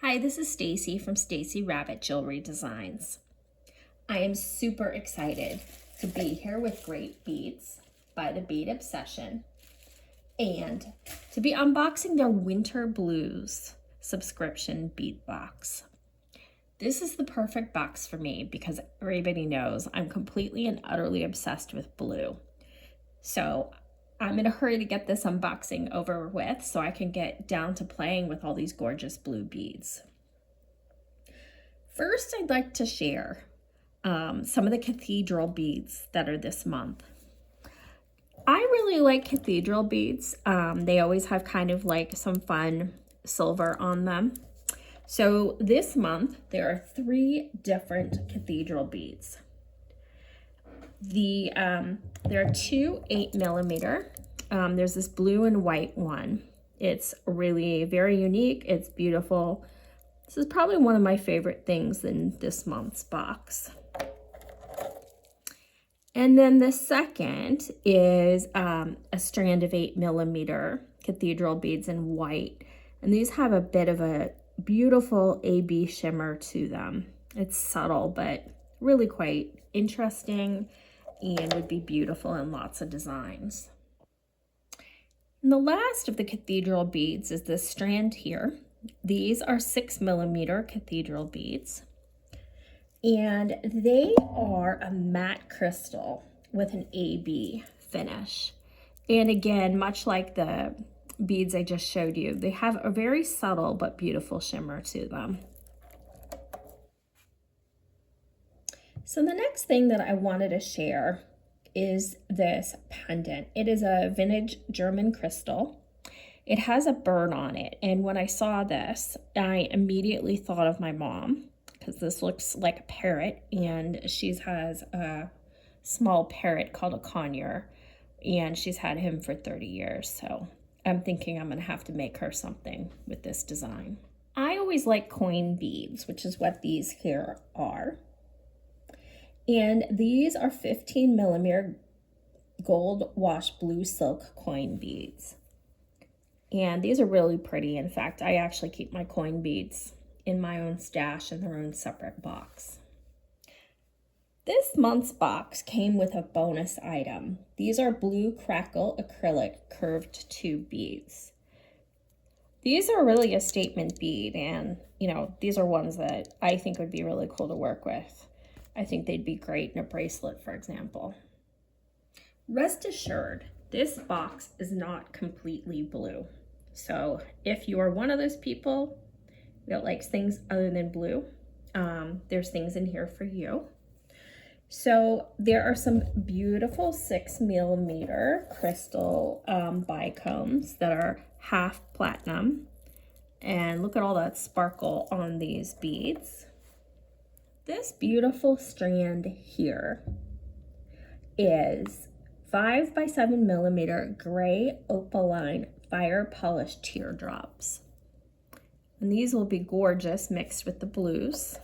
Hi, this is Stacy from Stacy Rabbit Jewelry Designs. I am super excited to be here with GR8BEADS by the Bead Obsession and to be unboxing their Winter Blues subscription bead box. This is the perfect box for me because everybody knows I'm completely and utterly obsessed with blue. So I'm in a hurry to get this unboxing over with so I can get down to playing with all these gorgeous blue beads. First, I'd like to share some of the cathedral beads that are this month. I really like cathedral beads. They always have kind of like some fun silver on them. So this month, there are 3 different cathedral beads. There are 2 8mm. There's this blue and white one. It's really very unique. It's beautiful. This is probably one of my favorite things in this month's box. And then the second is a strand of 8mm cathedral beads in white. And these have a bit of a beautiful AB shimmer to them. It's subtle, but really quite interesting and would be beautiful in lots of designs. And the last of the cathedral beads is this strand here. These are 6mm cathedral beads, and they are a matte crystal with an AB finish. And again, much like the beads I just showed you, they have a very subtle but beautiful shimmer to them. So the next thing that I wanted to share is this pendant. It is a vintage German crystal. It has a bird on it, and when I saw this, I immediately thought of my mom because this looks like a parrot, and she has a small parrot called a conure, and she's had him for 30 years, so I'm thinking I'm gonna have to make her something with this design. I always like coin beads, which is what these here are. And these are 15mm gold wash blue silk coin beads. And these are really pretty. In fact, I actually keep my coin beads in my own stash in their own separate box. This month's box came with a bonus item. These are blue crackle acrylic curved tube beads. These are really a statement bead, and these are ones that I think would be really cool to work with. I think they'd be great in a bracelet, for example. Rest assured, this box is not completely blue. So if you are one of those people that likes things other than blue, there's things in here for you. So there are some beautiful 6mm crystal bicombs that are half platinum. And look at all that sparkle on these beads. This beautiful strand here is 5x7mm gray opaline fire polished teardrops. And these will be gorgeous mixed with the blues.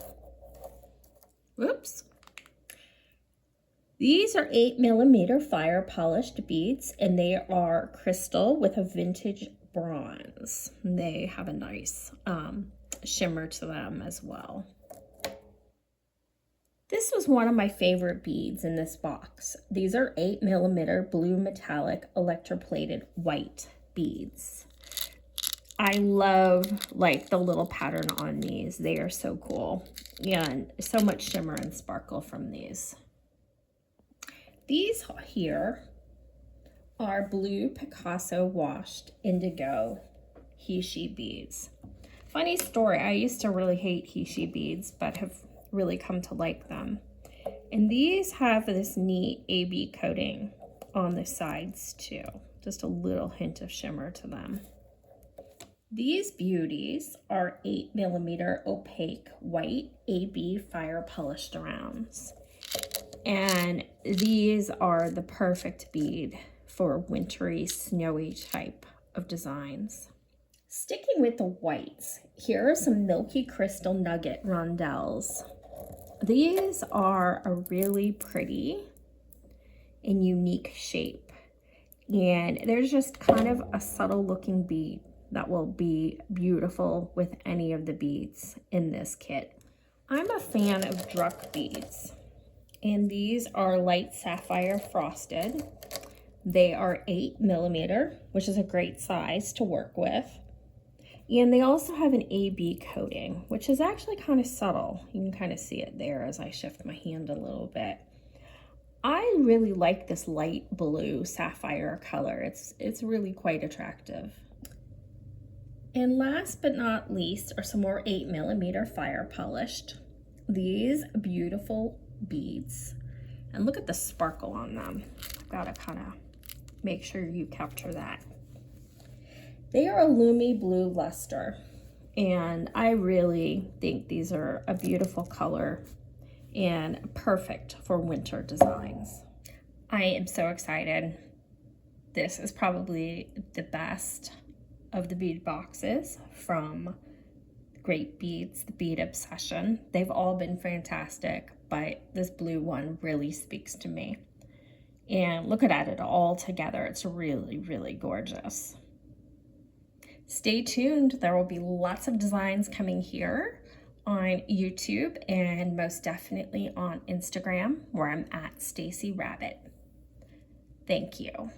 Whoops. These are 8mm fire polished beads, and they are crystal with a vintage bronze. And they have a nice shimmer to them as well. This was one of my favorite beads in this box. These are 8mm blue metallic electroplated white beads. I love the little pattern on these. They are so cool, and so much shimmer and sparkle from these. These here are blue Picasso washed indigo he/she beads. Funny story, I used to really hate he/she beads, but have really come to like them. And these have this neat AB coating on the sides too. Just a little hint of shimmer to them. These beauties are 8mm opaque white AB fire polished rounds. And these are the perfect bead for wintry, snowy type of designs. Sticking with the whites, here are some milky crystal nugget rondelles. These are a really pretty and unique shape. And there's just kind of a subtle looking bead that will be beautiful with any of the beads in this kit. I'm a fan of Druck beads, and these are light sapphire frosted. They are 8mm, which is a great size to work with. And they also have an AB coating, which is actually kind of subtle. You can kind of see it there as I shift my hand a little bit. I really like this light blue sapphire color. It's really quite attractive. And last but not least are some more 8mm fire polished. These beautiful beads. And look at the sparkle on them. I've got to kind of make sure you capture that. They are a Lumi Blue Luster, and I really think these are a beautiful color and perfect for winter designs. I am so excited. This is probably the best of the bead boxes from Great Beads, the Bead Obsession. They've all been fantastic, but this blue one really speaks to me. And look at it all together. It's really, really gorgeous. Stay tuned. There will be lots of designs coming here on YouTube and most definitely on Instagram, where I'm at Stacy Rabbit. Thank you.